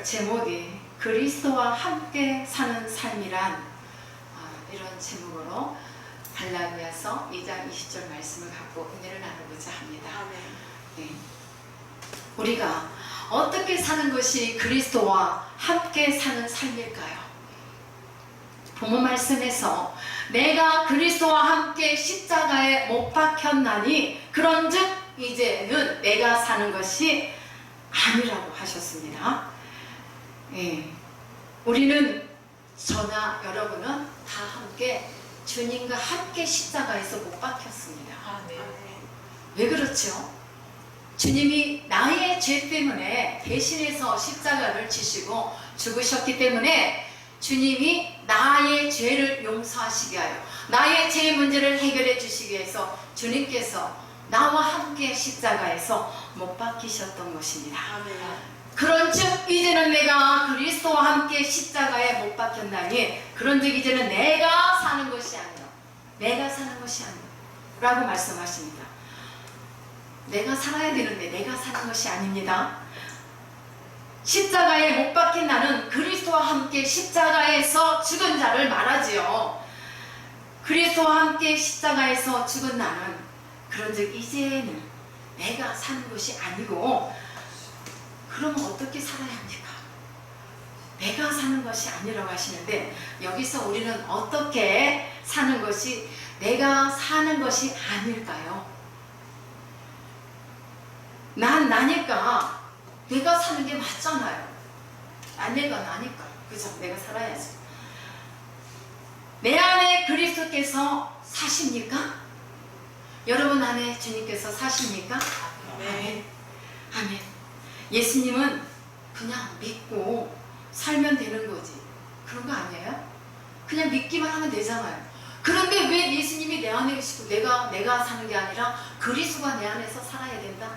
제목이 그리스도와 함께 사는 삶이란 이런 제목으로 갈라디아서 2장 20절 말씀을 갖고 은혜를 나누고자 합니다. 네. 우리가 어떻게 사는 것이 그리스도와 함께 사는 삶일까요? 본문 말씀에서 내가 그리스도와 함께 십자가에 못 박혔나니 그런즉 이제는 내가 사는 것이 아니라고 하셨습니다. 예. 우리는 저나 여러분은 다 함께 주님과 함께 십자가에서 못 박혔습니다. 왜 그렇죠? 주님이 나의 죄 때문에 대신해서 십자가를 지시고 죽으셨기 때문에 주님이 나의 죄를 용서하시게 하여 나의 죄 문제를 해결해 주시기 위해서 주님께서 나와 함께 십자가에서 못 박히셨던 것입니다. 그런즉 이제는 내가 그리스도와 함께 십자가에 못 박혔나니 그런즉 이제는 내가 사는 것이 아니라 내가 사는 것이 아니라 라고 말씀하십니다. 내가 살아야 되는데 내가 사는 것이 아닙니다. 십자가에 못 박힌 나는 그리스도와 함께 십자가에서 죽은 자를 말하지요. 그리스도와 함께 십자가에서 죽은 나는 그런즉 이제는 내가 사는 것이 아니고 그러면 어떻게 살아야 합니까? 내가 사는 것이 아니라고 하시는데 여기서 우리는 어떻게 사는 것이 내가 사는 것이 아닐까요? 난 나니까 내가 사는 게 맞잖아요. 내가 나니까 그죠? 내가 살아야지. 내 안에 그리스도께서 사십니까? 여러분 안에 주님께서 사십니까? 아멘. 아멘. 예수님은 그냥 믿고 살면 되는 거지. 그런 거 아니에요? 그냥 믿기만 하면 되잖아요. 그런데 왜 예수님이 내 안에 계시고 내가 사는 게 아니라 그리스도가 내 안에서 살아야 된다?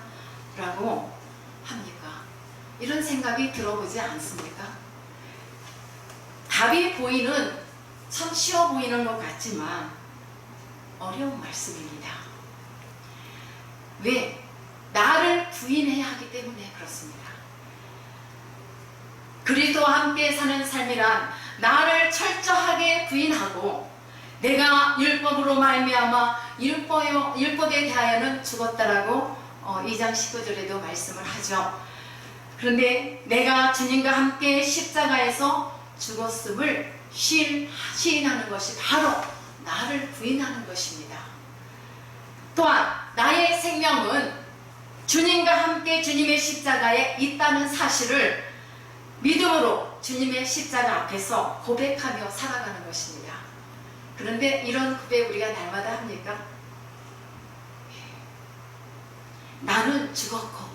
라고 합니까? 이런 생각이 들어보지 않습니까? 답이 보이는 참 쉬워 보이는 것 같지만 어려운 말씀입니다. 왜? 나를 부인해야 하기 때문에 그렇습니다. 그리스도와 함께 사는 삶이란 나를 철저하게 부인하고 내가 율법으로 말미암아 율법에 대하여는 죽었다라고 2장 19절에도 말씀을 하죠. 그런데 내가 주님과 함께 십자가에서 죽었음을 시인하는 것이 바로 나를 부인하는 것입니다. 또한 나의 생명은 주님과 함께 주님의 십자가에 있다는 사실을 믿음으로 주님의 십자가 앞에서 고백하며 살아가는 것입니다. 그런데 이런 고백 우리가 날마다 합니까? 나는 죽었고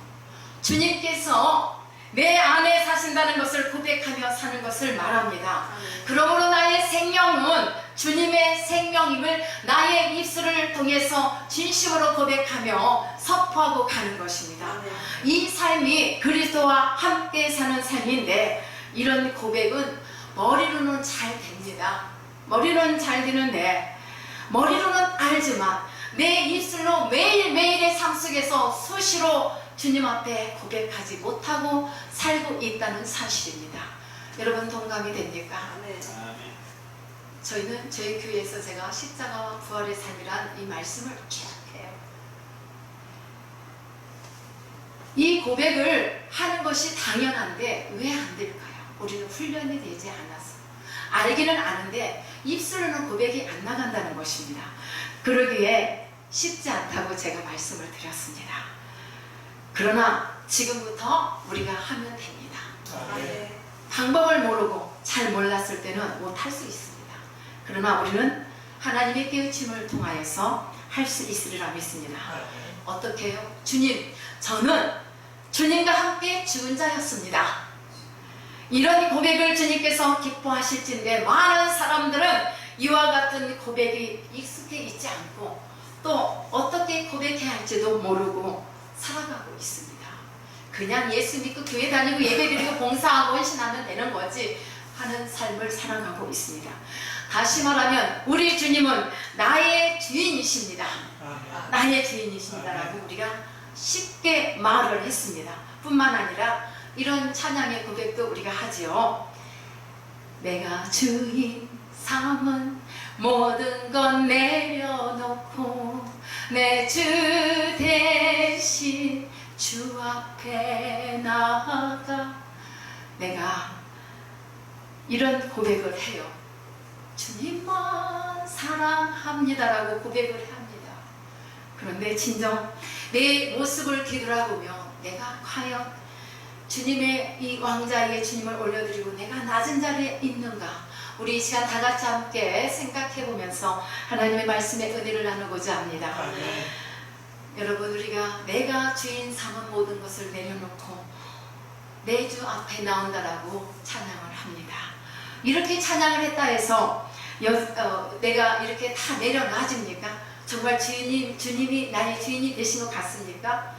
주님께서 내 안에 사신다는 것을 고백하며 사는 것을 말합니다. 그러므로 나의 생명은 주님의 생명임을 나의 입술을 통해서 진심으로 고백하며 선포하고 가는 것입니다. 이 삶이 그리스도와 함께 사는 삶인데 이런 고백은 머리로는 잘 됩니다. 머리로는 잘 되는데 머리로는 알지만 내 입술로 매일매일의 삶 속에서 수시로 주님 앞에 고백하지 못하고 살고 있다는 사실입니다. 여러분 동감이 됩니까? 저희는 저희 교회에서 제가 십자가와 부활의 삶이란 이 말씀을 쭉 해요. 이 고백을 하는 것이 당연한데 왜 안 될까요? 우리는 훈련이 되지 않았어. 알기는 아는데 입술로는 고백이 안 나간다는 것입니다. 그러기에 쉽지 않다고 제가 말씀을 드렸습니다. 그러나 지금부터 우리가 하면 됩니다. 방법을 모르고 잘 몰랐을 때는 못할 수 있습니다. 그러나 우리는 하나님의 깨우침을 통하여서 할 수 있으리라 믿습니다. 어떻게 해요? 주님, 저는 주님과 함께 죽은 자였습니다. 이런 고백을 주님께서 기뻐하실진데 많은 사람들은 이와 같은 고백이 익숙해 있지 않고 또 어떻게 고백해야 할지도 모르고 살아가고 있습니다. 그냥 예수 믿고 교회 다니고 예배드리고 봉사하고 헌신하면 되는 거지 하는 삶을 살아가고 있습니다. 다시 말하면 우리 주님은 나의 주인이십니다. 나의 주인이십니다라고 우리가 쉽게 말을 했습니다. 뿐만 아니라 이런 찬양의 고백도 우리가 하지요. 내가 주인 삼은 모든 건 내려놓고 내 주 대신 주 앞에 나아가 내가 이런 고백을 해요. 주님만 사랑합니다라고 고백을 합니다. 그런데 진정 내 모습을 뒤돌아보면 내가 과연 주님의 이 왕좌에 주님을 올려드리고 내가 낮은 자리에 있는가? 우리 이 시간 다 같이 함께 생각해 보면서 하나님의 말씀의 은혜를 나누고자 합니다. 여러분, 우리가 내가 주인 삼은 모든 것을 내려놓고 내 주 앞에 나온다라고 찬양을 합니다. 이렇게 찬양을 했다 해서 내가 이렇게 다 내려놔집니까? 정말 주님이 나의 주인이 되신 것 같습니까?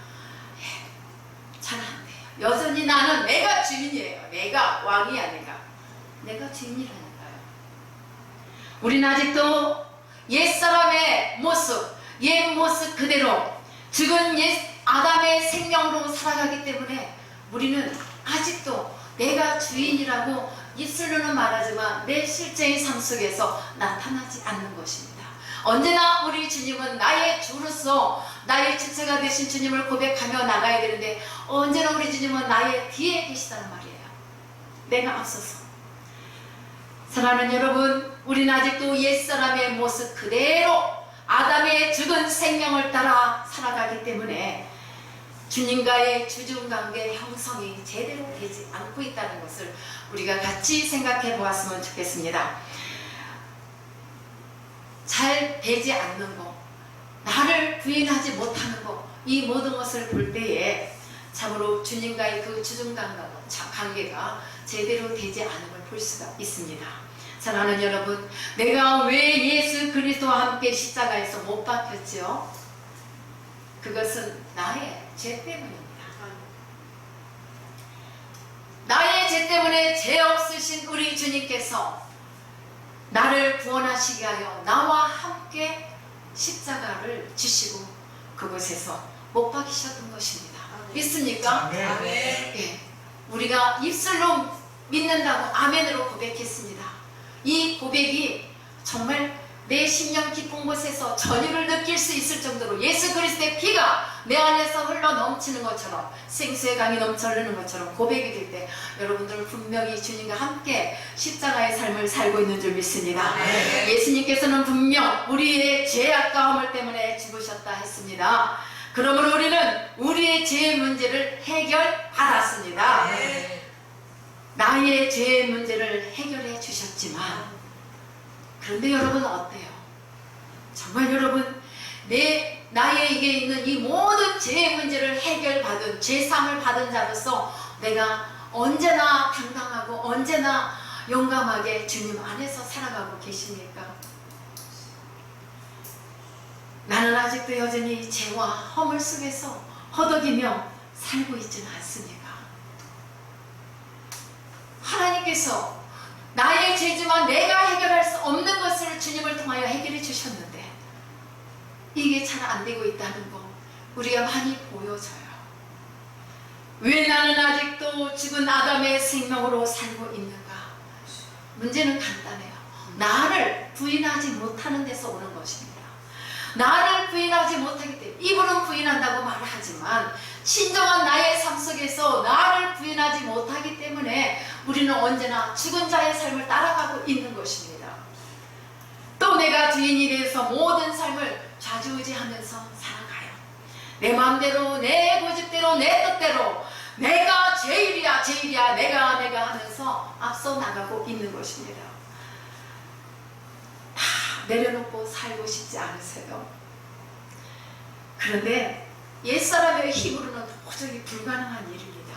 잘 안 돼요. 여전히 나는 내가 주인이에요. 내가 왕이 아니라 내가 주인이라니까요. 우리는 아직도 옛사람의 모습, 옛 모습 그대로 죽은 옛 아담의 생명으로 살아가기 때문에 우리는 아직도 내가 주인이라고 입술로는 말하지만 내 실제의 삶 속에서 나타나지 않는 것입니다. 언제나 우리 주님은 나의 주로서 나의 주체가 되신 주님을 고백하며 나가야 되는데 언제나 우리 주님은 나의 뒤에 계시다는 말이에요. 내가 앞서서. 사랑하는 여러분, 우리는 아직도 옛사람의 모습 그대로 아담의 죽은 생명을 따라 살아가기 때문에 주님과의 주중관계 형성이 제대로 되지 않고 있다는 것을 우리가 같이 생각해 보았으면 좋겠습니다. 잘 되지 않는 것, 나를 부인하지 못하는 것, 이 모든 것을 볼 때에 참으로 주님과의 그 주중관계가 제대로 되지 않은 걸 볼 수가 있습니다. 사랑하는 여러분, 내가 왜 예수 그리스도와 함께 십자가에서 못 박혔지요? 그것은 나의 죄 때문입니다. 나의 죄 때문에 죄 없으신 우리 주님께서 나를 구원하시게 하여 나와 함께 십자가를 지시고 그곳에서 못 박히셨던 것입니다. 믿습니까? 예. 우리가 입술로 믿는다고 아멘으로 고백했습니다. 이 고백이 정말 내 심령 깊은 곳에서 전율을 느낄 수 있을 정도로 예수 그리스도의 피가 내 안에서 흘러 넘치는 것처럼 생수의 강이 넘쳐 흐르는 것처럼 고백이 될 때 여러분들은 분명히 주님과 함께 십자가의 삶을 살고 있는 줄 믿습니다. 예수님께서는 분명 우리의 죄악가움을 때문에 죽으셨다 했습니다. 그러므로 우리는 우리의 죄의 문제를 해결받았습니다. 나의 죄의 문제를 해결해 주셨지만 그런데 여러분 어때요? 정말 여러분 나에게 있는 이 모든 죄의 문제를 해결받은 죄상을 받은 자로서 내가 언제나 당당하고 언제나 용감하게 주님 안에서 살아가고 계십니까? 나는 아직도 여전히 죄와 허물 속에서 허덕이며 살고 있지는 않습니까? 하나님께서 나의 죄지만 내가 해결할 수 없는 것을 주님을 통하여 해결해 주셨는데 이게 잘 안 되고 있다는 거 우리가 많이 보여져요. 왜 나는 아직도 죽은 아담의 생명으로 살고 있는가? 문제는 간단해요. 나를 부인하지 못하는 데서 오는 것입니다. 나를 부인하지 못하기 때문에 입으로는 부인한다고 말하지만 진정한 나의 삶 속에서 나를 부인하지 못하기 때문에 우리는 언제나 죽은 자의 삶을 따라가고 있는 것입니다. 또 내가 주인이 되어서 모든 삶을 좌지우지하면서 살아가요. 내 마음대로 내 고집대로 내 뜻대로 내가 제일이야 내가 하면서 앞서 나가고 있는 것입니다. 다 내려놓고 살고 싶지 않으세요? 그런데 옛사람의 힘으로는 도저히 불가능한 일입니다.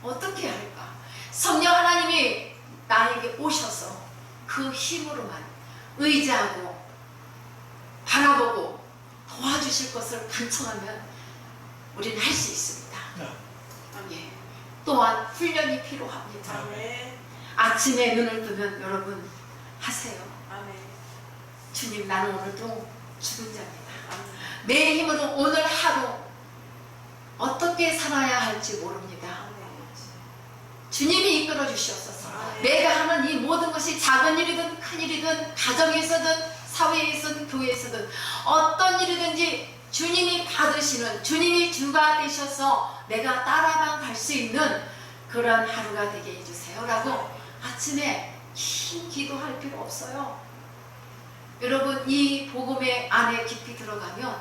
어떻게 할까? 성령 하나님이 나에게 오셔서 그 힘으로만 의지하고 바라보고 도와주실 것을 간청하면 우리는 할 수 있습니다. 예. 또한 훈련이 필요합니다. 아침에 눈을 뜨면 여러분 하세요. 주님, 나는 오늘도 죽은 자입니다. 내 힘으로 오늘 하루 어떻게 살아야 할지 모릅니다. 주님이 이끌어 주시옵소서. 내가 하는 이 모든 것이 작은 일이든 큰 일이든 가정에서든 사회에서든 교회에서든 어떤 일이든지 주님이 받으시는, 주님이 주가 되셔서 내가 따라만 갈 수 있는 그런 하루가 되게 해주세요 라고 아침에 긴 기도할 필요 없어요. 여러분, 이 복음의 안에 깊이 들어가면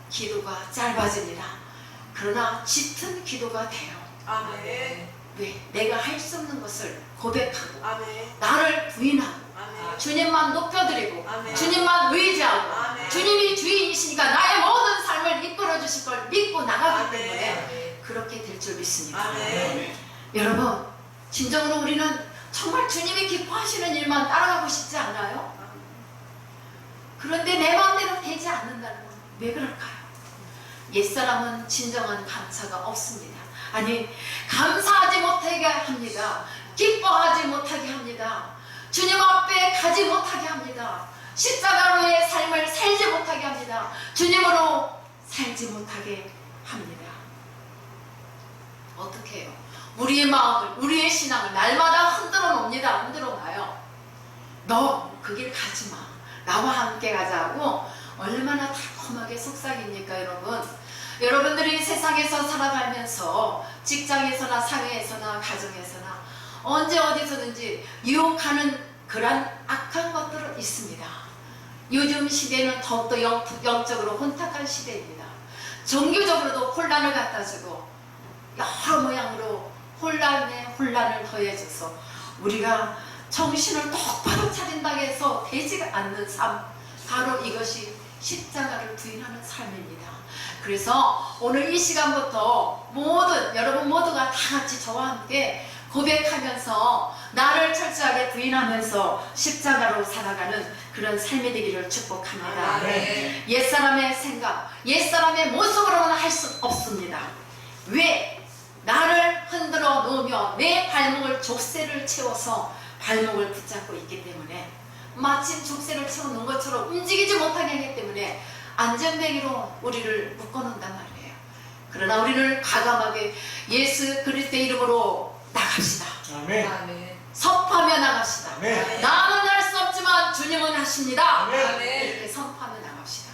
기도가 짧아집니다. 그러나 짙은 기도가 돼요. 아멘. 왜? 내가 할 수 없는 것을 고백하고 아멘. 나를 부인하고 아멘. 주님만 높여드리고 아멘. 주님만 의지하고 아멘. 주님이 주인이시니까 나의 모든 삶을 이끌어 주실 걸 믿고 나가기 아멘. 때문에 그렇게 될 줄 믿습니다. 아멘. 여러분, 진정으로 우리는 정말 주님이 기뻐하시는 일만 따라가고 싶지 않나요? 그런데 내 마음대로 되지 않는다는 건 왜 그럴까요? 옛사람은 진정한 감사가 없습니다. 아니, 감사하지 못하게 합니다. 기뻐하지 못하게 합니다. 주님 앞에 가지 못하게 합니다. 십자가로의 삶을 살지 못하게 합니다. 주님으로 살지 못하게 합니다. 어떻게 해요? 우리의 마음을, 우리의 신앙을 날마다 흔들어 놉니다. 흔들어 놔요. 너 그 길 가지 마. 나와 함께 가자고 얼마나 달콤하게 속삭입니까, 여러분? 여러분들이 세상에서 살아가면서 직장에서나 사회에서나 가정에서나 언제 어디서든지 유혹하는 그런 악한 것들은 있습니다. 요즘 시대는 더욱더 영적으로 혼탁한 시대입니다. 종교적으로도 혼란을 갖다 주고 여러 모양으로 혼란에 혼란을 더해줘서 우리가 정신을 똑바로 차린다고 해서 되지 않는 삶, 바로 이것이 십자가를 부인하는 삶입니다. 그래서 오늘 이 시간부터 여러분 모두가 다 같이 저와 함께 고백하면서 나를 철저하게 부인하면서 십자가로 살아가는 그런 삶이 되기를 축복합니다. 네. 옛사람의 생각, 옛사람의 모습으로는 할 수 없습니다. 왜? 나를 흔들어 놓으며 내 발목을 족쇄를 채워서 발목을 붙잡고 있기 때문에, 마침 족쇄를 채워놓은 것처럼 움직이지 못하게 하기 때문에 안전뱅이로 우리를 묶어놓는단 말이에요. 그러나 우리는 과감하게 예수 그리스도의 이름으로 나갑시다. 아멘. 선포하며 나갑시다. 아멘. 나는 할 수 없지만 주님은 하십니다. 아멘. 이렇게 선포하며 나갑시다.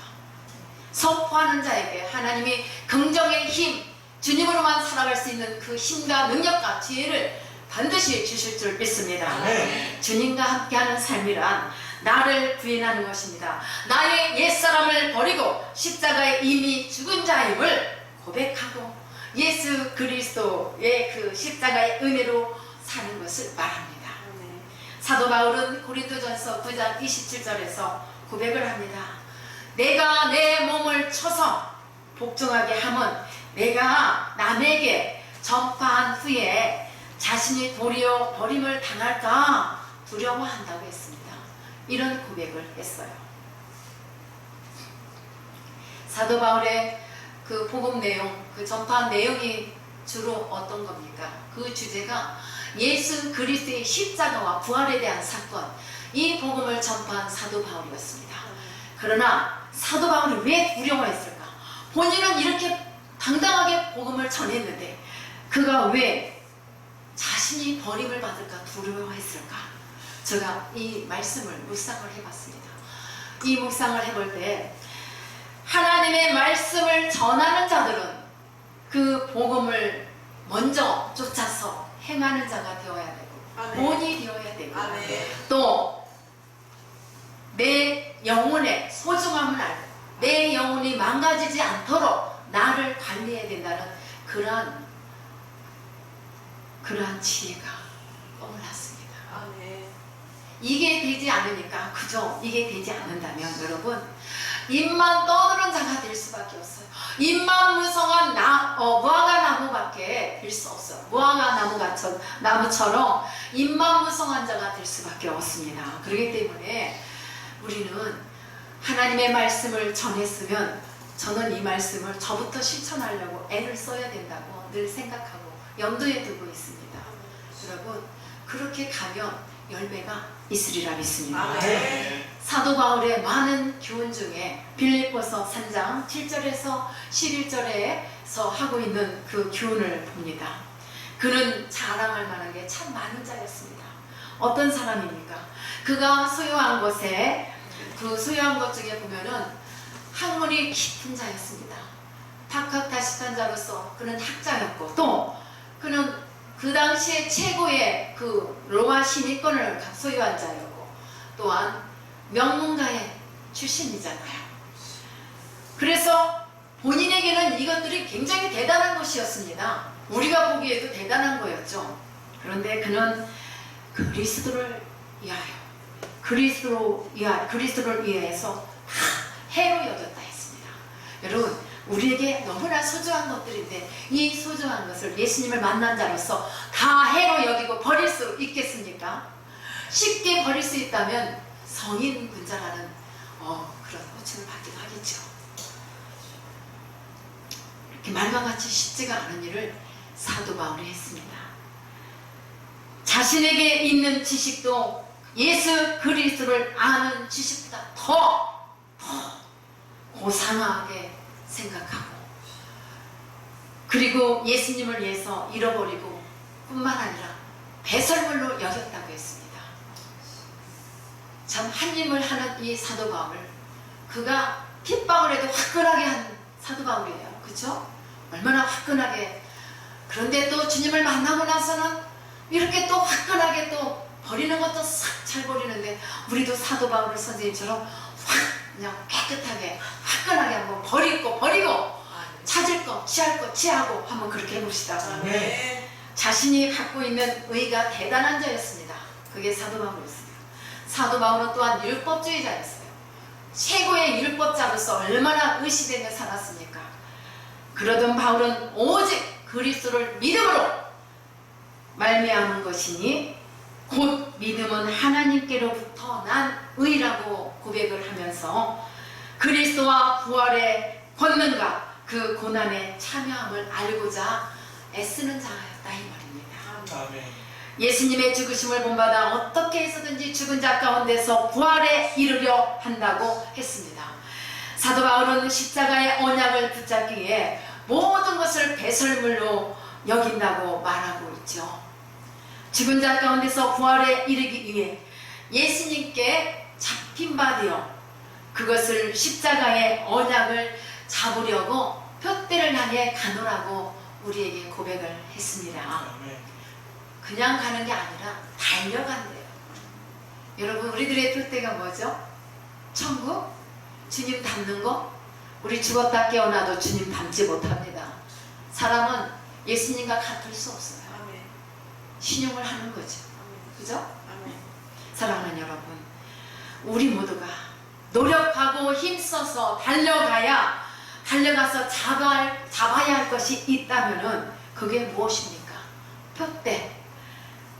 선포하는 자에게 하나님이 긍정의 힘, 주님으로만 살아갈 수 있는 그 힘과 능력과 지혜를 반드시 주실 줄 믿습니다. 아멘. 주님과 함께하는 삶이란 나를 부인하는 것입니다. 나의 옛사람을 버리고 십자가에 이미 죽은 자임을 고백하고 예수 그리스도의 그 십자가의 은혜로 사는 것을 말합니다. 사도 바울은 고린도전서 9장 27절에서 고백을 합니다. 내가 내 몸을 쳐서 복종하게 하면 내가 남에게 전파한 후에 자신이 도리어 버림을 당할까 두려워한다고 했습니다. 이런 고백을 했어요. 사도 바울의 그 복음 내용, 그 전파한 내용이 주로 어떤 겁니까? 그 주제가 예수 그리스도의 십자가와 부활에 대한 사건, 이 복음을 전파한 사도 바울이었습니다. 그러나 사도 바울이 왜 두려워했을까? 본인은 이렇게 당당하게 복음을 전했는데 그가 왜 자신이 버림을 받을까 두려워했을까? 제가 이 말씀을 묵상을 해봤습니다. 이 묵상을 해볼 때 하나님의 말씀을 전하는 자들은 그 복음을 먼저 쫓아서 행하는 자가 되어야 되고 본이 되어야 되고 또 내 영혼의 소중함을 알고 내 영혼이 망가지지 않도록 나를 관리해야 된다는 그러한 지혜가 떠올랐습니다. 이게 되지 않으니까, 그죠? 이게 되지 않는다면 여러분 입만 떠드는 자가 될 수밖에 없어요. 입만 무성한 무화과 나무밖에 될 수 없어요. 무화과 나무처럼 입만 무성한 자가 될 수밖에 없습니다. 그렇기 때문에 우리는 하나님의 말씀을 전했으면 저는 이 말씀을 저부터 실천하려고 애를 써야 된다고 늘 생각하고 염두에 두고 있습니다. 여러분, 그렇게 가면 열매가 있으리라 믿습니다. 사도 바울의 많은 교훈 중에 빌립보서 3장 7절에서 11절에서 하고 있는 그 교훈을 봅니다. 그는 자랑할 만한 게 참 많은 자였습니다. 어떤 사람입니까? 그가 소유한 것에 그 소유한 것 중에 보면은 학문이 깊은 자였습니다. 박학다식한 자로서 그는 학자였고, 또 그는 그 당시에 최고의 그 로마 시민권을 소유한 자였고, 또한 명문가의 출신이잖아요. 그래서 본인에게는 이것들이 굉장히 대단한 것이었습니다. 우리가 보기에도 대단한 거였죠. 그런데 그는 그리스도를 위하여, 그리스도를 위해서 다 해로 여겼다 했습니다. 여러분, 우리에게 너무나 소중한 것들인데 이 소중한 것을 예수님을 만난 자로서 다 해로 여기고 버릴 수 있겠습니까? 쉽게 버릴 수 있다면 성인 군자라는 그런 호칭을 받기도 하겠죠. 이렇게 말과 같이 쉽지가 않은 일을 사도 바울이 했습니다. 자신에게 있는 지식도 예수 그리스도를 아는 지식보다 더 고상하게 생각하고, 그리고 예수님을 위해서 잃어버리고 뿐만 아니라 배설물로 여겼다고 했습니다. 참 한임을 하는 이 사도 바울, 그가 핍박을 해도 화끈하게 한 사도 바울이에요. 그렇죠? 얼마나 화끈하게. 그런데 또 주님을 만나고 나서는 이렇게 또 화끈하게 또 버리는 것도 싹 잘 버리는데, 우리도 사도 바울 선생님처럼 확 그냥 깨끗하게 화끈하게 한번 버리고 찾을 거 취할 거 취하고 한번 그렇게 해봅시다. 네. 자신이 갖고 있는 의가 대단한 자였습니다. 그게 사도 바울이었어요. 사도 바울은 또한 율법주의자였어요. 최고의 율법자로서 얼마나 의시되며 살았습니까? 그러던 바울은 오직 그리스도를 믿음으로 말미암은 것이니 곧 믿음은 하나님께로부터 난 의라고 고백을 하면서 그리스도와 부활의 권능과 그 고난에 참여함을 알고자 애쓰는 자였다 이 말입니다. 아멘. 예수님의 죽으심을 본받아 어떻게 해서든지 죽은 자 가운데서 부활에 이르려 한다고 했습니다. 사도 바울은 십자가의 언약을 붙잡기에 모든 것을 배설물로 여긴다고 말하고 있죠. 죽은 자 가운데서 부활에 이르기 위해 예수님께 잡힌 바 되어 그것을 십자가의 언약을 잡으려고 표대를 향해 가노라고 우리에게 고백을 했습니다. 아멘. 그냥 가는 게 아니라 달려간대요. 여러분, 우리들의 표대가 뭐죠? 천국? 주님 닮는 거? 우리 죽었다 깨어나도 주님 닮지 못합니다. 사람은 예수님과 같을 수 없어요. 신용을 하는 거죠. 그죠? 사랑하는 여러분, 우리 모두가 노력하고 힘써서 달려가서 잡아야 할 것이 있다면은 그게 무엇입니까? 표대,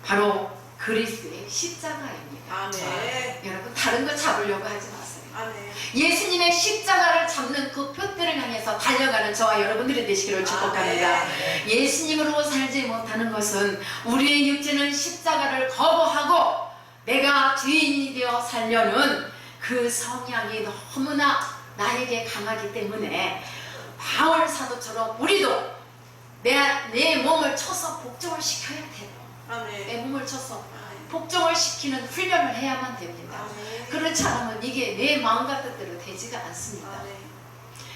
바로 그리스도의 십자가입니다. 아멘. 여러분, 다른 거 잡으려고 하지 마세요. 아멘. 예수님의 십자가를 잡는 그 표대를 향해서 달려가는 저와 여러분들이 되시기를 축복합니다. 아멘. 예수님으로 살지 못하는 것은 우리의 육체는 십자가를 거부하고 내가 주인이 되어 살려는 그 성향이 너무나 나에게 강하기 때문에 바울 사도처럼 우리도 내 몸을 쳐서 복종을 시켜야 돼요. 아멘. 내 몸을 쳐서 복종을 시키는 훈련을 해야만 됩니다. 아멘. 그렇지 않으면 이게 내 마음과 뜻대로 되지가 않습니다. 아멘.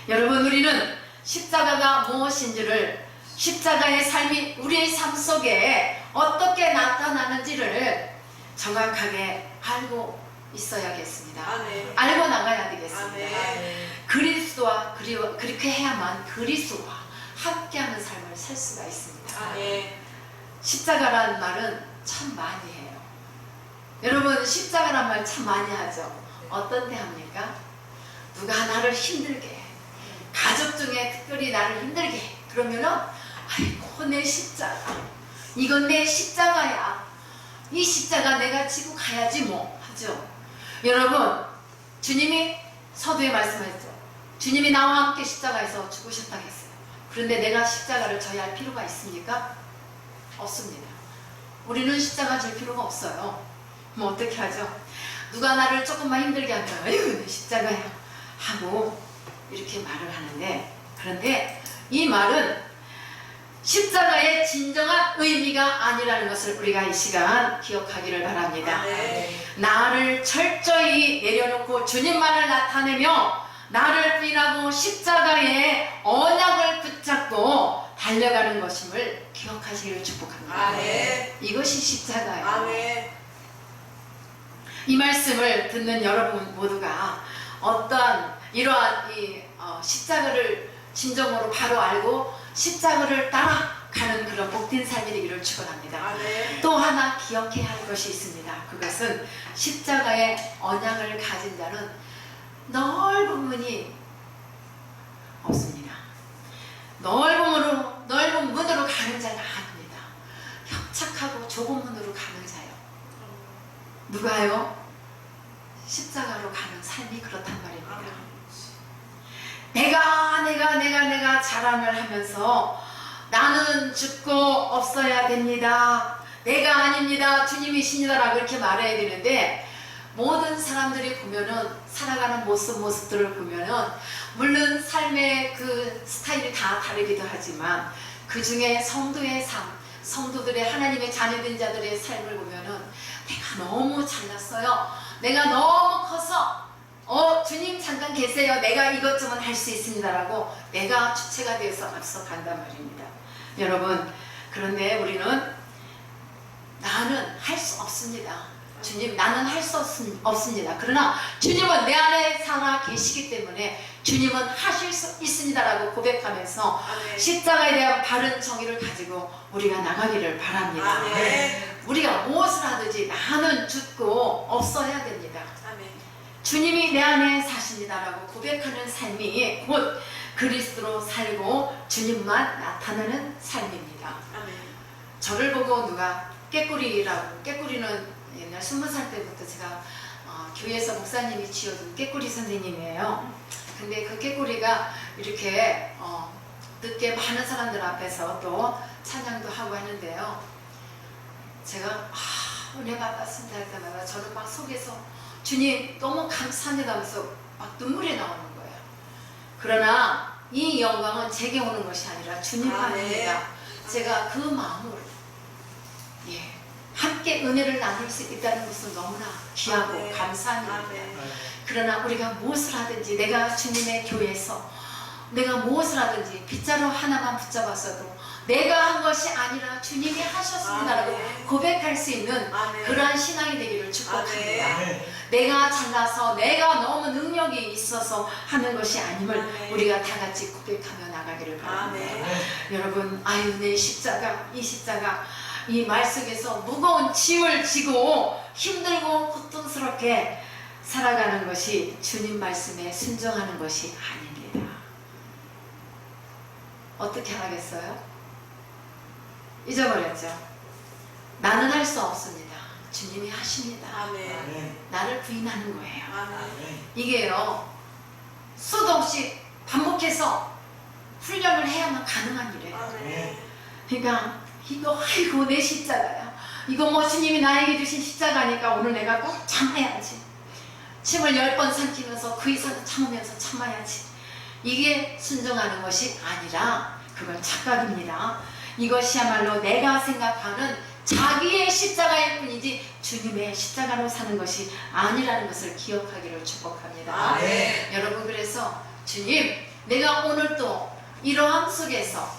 여러분, 우리는 십자가가 무엇인지를, 십자가의 삶이 우리의 삶 속에 어떻게 나타나는지를 정확하게 알고 있어야겠습니다. 아멘. 알고 나가야 되겠습니다. 아멘. 그리스도와 그렇게 해야만 그리스도와 함께하는 삶을 살 수가 있습니다. 아멘. 십자가라는 말은 참 많이 해요. 여러분, 십자가란 말 참 많이 하죠. 어떤 데 합니까? 누가 나를 힘들게 해. 가족 중에 특별히 나를 힘들게 해. 그러면은 아이고, 내 십자가, 이건 내 십자가야, 이 십자가 내가 지고 가야지 뭐 하죠. 여러분, 주님이 서두에 말씀하셨죠. 주님이 나와 함께 십자가에서 죽으셨다고 했어요. 그런데 내가 십자가를 져야 할 필요가 있습니까? 없습니다. 우리는 십자가 질 필요가 없어요. 뭐 어떻게 하죠? 누가 나를 조금만 힘들게 하면 아이고, 내 십자가야 하고 이렇게 말을 하는데, 그런데 이 말은 십자가의 진정한 의미가 아니라는 것을 우리가 이 시간 기억하기를 바랍니다. 아멘. 나를 철저히 내려놓고 주님만을 나타내며 나를 부인하고 십자가의 언약을 붙잡고 달려가는 것임을 기억하시기를 축복합니다. 아멘. 이것이 십자가예요. 아멘. 이 말씀을 듣는 여러분 모두가 어떠한 이러한 십자가를 진정으로 바로 알고 십자가를 따라가는 그런 복된 삶이 되기를 축원합니다. 아멘. 또 하나 기억해야 할 것이 있습니다. 그것은 십자가의 언약을 가진 자는 넓은 문이 없습니다. 넓은 문으로 가는 자가 아닙니다. 협착하고 좁은 문으로 가는 자요. 누가요? 십자가로 가는 삶이 그렇단 말입니다. 내가 자랑을 하면서 나는 죽고 없어야 됩니다. 내가 아닙니다. 주님이십니다라고 이렇게 말해야 되는데 모든 사람들이 보면은 살아가는 모습들을 보면은 물론 삶의 그 스타일이 다 다르기도 하지만 그 중에 성도의 삶, 성도들의 하나님의 자녀된 자들의 삶을 보면은 내가 너무 잘났어요. 내가 너무 커서 주님 잠깐 계세요. 내가 이것저것 할 수 있습니다라고 내가 주체가 되어서 앞서간단 말입니다. 여러분, 그런데 우리는 나는 할 수 없습니다. 주님, 나는 할 수 없습니다. 그러나 주님은 내 안에 살아 계시기 때문에 주님은 하실 수 있습니다라고 고백하면서 아멘. 십자가에 대한 바른 정의를 가지고 우리가 나가기를 바랍니다. 아멘. 우리가 무엇을 하든지 나는 죽고 없어야 됩니다. 아멘. 주님이 내 안에 사십니다라고 고백하는 삶이 곧 그리스도로 살고 주님만 나타나는 삶입니다. 아멘. 저를 보고 누가 깨꾸리라고, 깨꾸리는 옛날 20살 때부터 제가 교회에서 목사님이 지어준 깨꾸리 선생님이에요. 근데 그 깨꾸리가 이렇게 늦게 많은 사람들 앞에서 또 찬양도 하고 하는데요. 제가 은혜 받았습니다 할 때마다 저는 막 속에서 주님 너무 감사합니다 하면서 막 눈물이 나오는 거예요. 그러나 이 영광은 제게 오는 것이 아니라 주님 아닙니다. 제가 그 마음을 함께 은혜를 나눌 수 있다는 것은 너무나 귀하고 아멘. 감사한 아멘. 일입니다. 그러나 우리가 무엇을 하든지 내가 주님의 교회에서 내가 무엇을 하든지 빗자루 하나만 붙잡았어도 내가 한 것이 아니라 주님이 하셨습니다라고 아멘. 고백할 수 있는 아멘. 그러한 신앙이 되기를 축복합니다. 아멘. 내가 잘나서 내가 너무 능력이 있어서 하는 것이 아님을 아멘. 우리가 다 같이 고백하며 나가기를 바랍니다. 아멘. 여러분, 아유 내 십자가, 이 십자가 이 말 속에서 무거운 짐을 지고 힘들고 고통스럽게 살아가는 것이 주님 말씀에 순종하는 것이 아닙니다. 어떻게 하겠어요? 잊어버렸죠? 나는 할 수 없습니다. 주님이 하십니다. 아멘. 나를 부인하는 거예요. 아멘. 이게요, 수도 없이 반복해서 훈련을 해야만 가능한 일이에요. 아멘. 그러니까 이거 아이고 내 십자가야. 이거 뭐 주님이 나에게 주신 십자가니까 오늘 내가 꼭 참아야지. 침을 10번 삼키면서 그 이상은 참으면서 참아야지. 이게 순종하는 것이 아니라 그건 착각입니다. 이것이야말로 내가 생각하는 자기의 십자가일 뿐이지 주님의 십자가로 사는 것이 아니라는 것을 기억하기를 축복합니다. 아멘. 여러분, 그래서 주님, 내가 오늘 또 이러한 속에서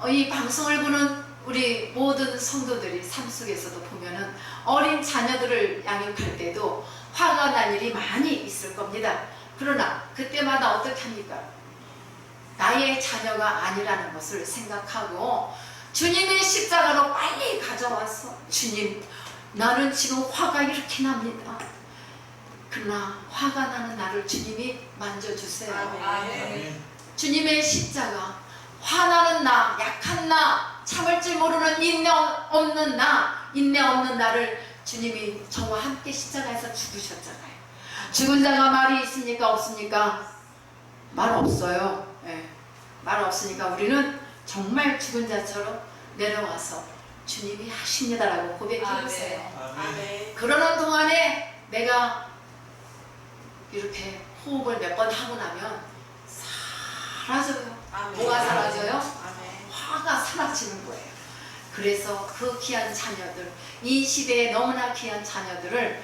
이 방송을 보는 우리 모든 성도들이 삶 속에서도 보면은 어린 자녀들을 양육할 때도 화가 날 일이 많이 있을 겁니다. 그러나 그때마다 어떻게 합니까? 나의 자녀가 아니라는 것을 생각하고 주님의 십자가로 빨리 가져와서 주님, 나는 지금 화가 이렇게 납니다. 그러나 화가 나는 나를 주님이 만져주세요. 아멘. 주님의 십자가, 화나는 나, 약한 나, 참을 줄 모르는 인내 없는 나를 주님이 저와 함께 십자가에서 죽으셨잖아요. 죽은 자가 말이 있습니까? 없습니까? 말 없어요. 말 없으니까 우리는 정말 죽은 자처럼 내려와서 주님이 하십니다라고 고백해보세요. 아멘. 그러는 동안에 내가 이렇게 호흡을 몇 번 하고 나면 사라져요. 아멘. 뭐가 사라져요? 아멘. 화가 사라지는 거예요. 그래서 그 귀한 자녀들, 이 시대에 너무나 귀한 자녀들을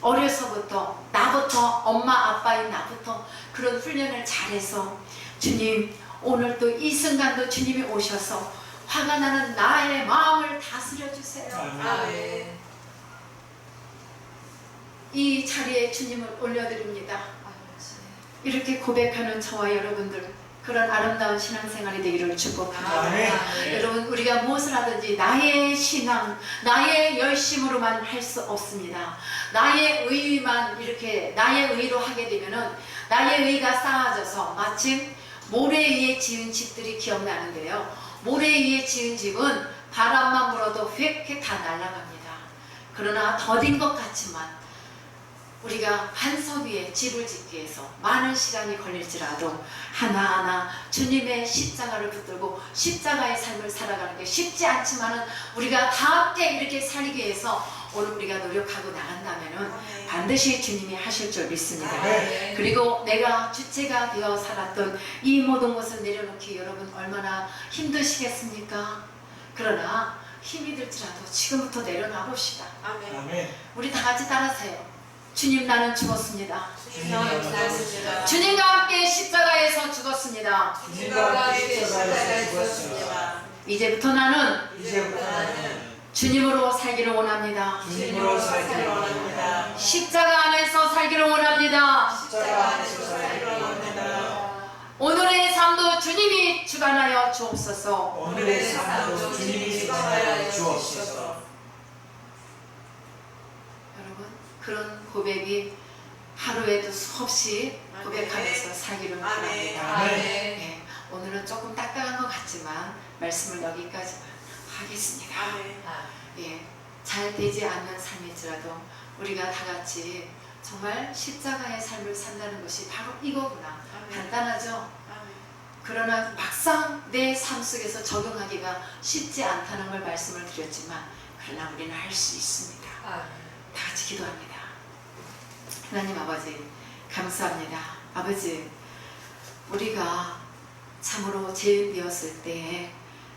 어려서부터 나부터 엄마 아빠인 나부터 그런 훈련을 잘해서 주님 오늘 또 이 순간도 주님이 오셔서 화가 나는 나의 마음을 다스려 주세요. 아멘. 이 자리에 주님을 올려드립니다. 이렇게 고백하는 저와 여러분들 그런 아름다운 신앙생활이 되기를 축복합니다. 아멘. 여러분 우리가 무엇을 하든지 나의 신앙, 나의 열심으로만 할 수 없습니다. 나의 의만 이렇게 나의 의로 하게 되면은 나의 의가 쌓아져서 마침 모래 위에 지은 집들이 기억나는데요. 모래 위에 지은 집은 바람만 불어도 휙휙 다 날아갑니다. 그러나 더딘 것 같지만 우리가 반석 위에 집을 짓기 위해서 많은 시간이 걸릴지라도 하나하나 주님의 십자가를 붙들고 십자가의 삶을 살아가는 게 쉽지 않지만은 우리가 다 함께 이렇게 살기 위해서 오늘 우리가 노력하고 나간다면은 반드시 주님이 하실 줄 믿습니다. 네. 그리고 내가 주체가 되어 살았던 이 모든 것을 내려놓기 여러분 얼마나 힘드시겠습니까? 그러나 힘이 들지라도 지금부터 내려놔 봅시다. 아멘. 우리 다 같이 따라하세요. 주님 나는 죽었습니다. 주님과 함께 십자가에서 죽었습니다. 주님과 십자가에서 죽었습니다. 이제부터 나는 이제부터 나는 주님으로 살기를 원합니다. 주님으로 살기를 원합니다. 십자가 안에서 살기를 원합니다. 십자가 안에서 살기를 원합니다. 오늘의 삶도 주님이 주관하여 주옵소서. 오늘의 삶도 주님이 주관하여 주옵소서. 여러분 그런 고백이 하루에도 수없이 고백하면서 살기를 바랍니다. 아멘. 네, 오늘은 조금 딱딱한 것 같지만 말씀을 여기까지만 하겠습니다. 예, 잘 되지 않는 삶일지라도 우리가 다 같이 정말 십자가의 삶을 산다는 것이 바로 이거구나. 간단하죠? 그러나 막상 내 삶 속에서 적용하기가 쉽지 않다는 걸 말씀을 드렸지만 그러나 우리는 할 수 있습니다. 다 같이 기도합니다. 하나님 아버지 감사합니다. 아버지 우리가 참으로 죄인 되었을 때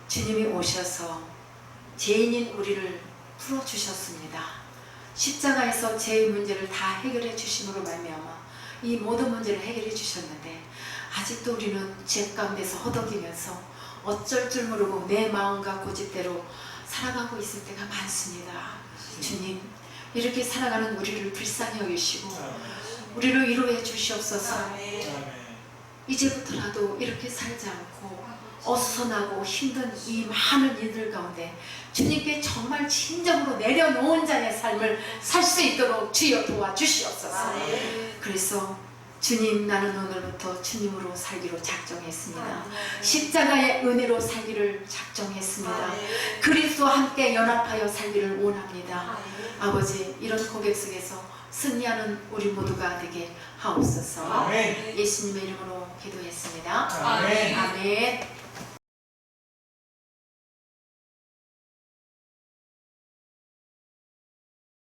주님이 오셔서 죄인인 우리를 풀어주셨습니다. 십자가에서 죄의 문제를 다 해결해 주심으로 말미암아 이 모든 문제를 해결해 주셨는데 아직도 우리는 죄 가운데서 허덕이면서 어쩔 줄 모르고 내 마음과 고집대로 살아가고 있을 때가 많습니다. 주님 이렇게 살아가는 우리를 불쌍히 여기시고 우리를 위로해 주시옵소서. 이제부터라도 이렇게 살지 않고 어수선하고 힘든 이 많은 일들 가운데 주님께 정말 진정으로 내려놓은 자의 삶을 살 수 있도록 주여 도와주시옵소서. 그래서 주님 나는 오늘부터 주님으로 살기로 작정했습니다. 십자가의 은혜로 살기를 작정했습니다. 그리스도와 함께 연합하여 살기를 원합니다. 아버지 이런 고백 속에서 승리하는 우리 모두가 되게 하옵소서. 아멘. 예수님의 이름으로 기도했습니다. 아멘. 아멘.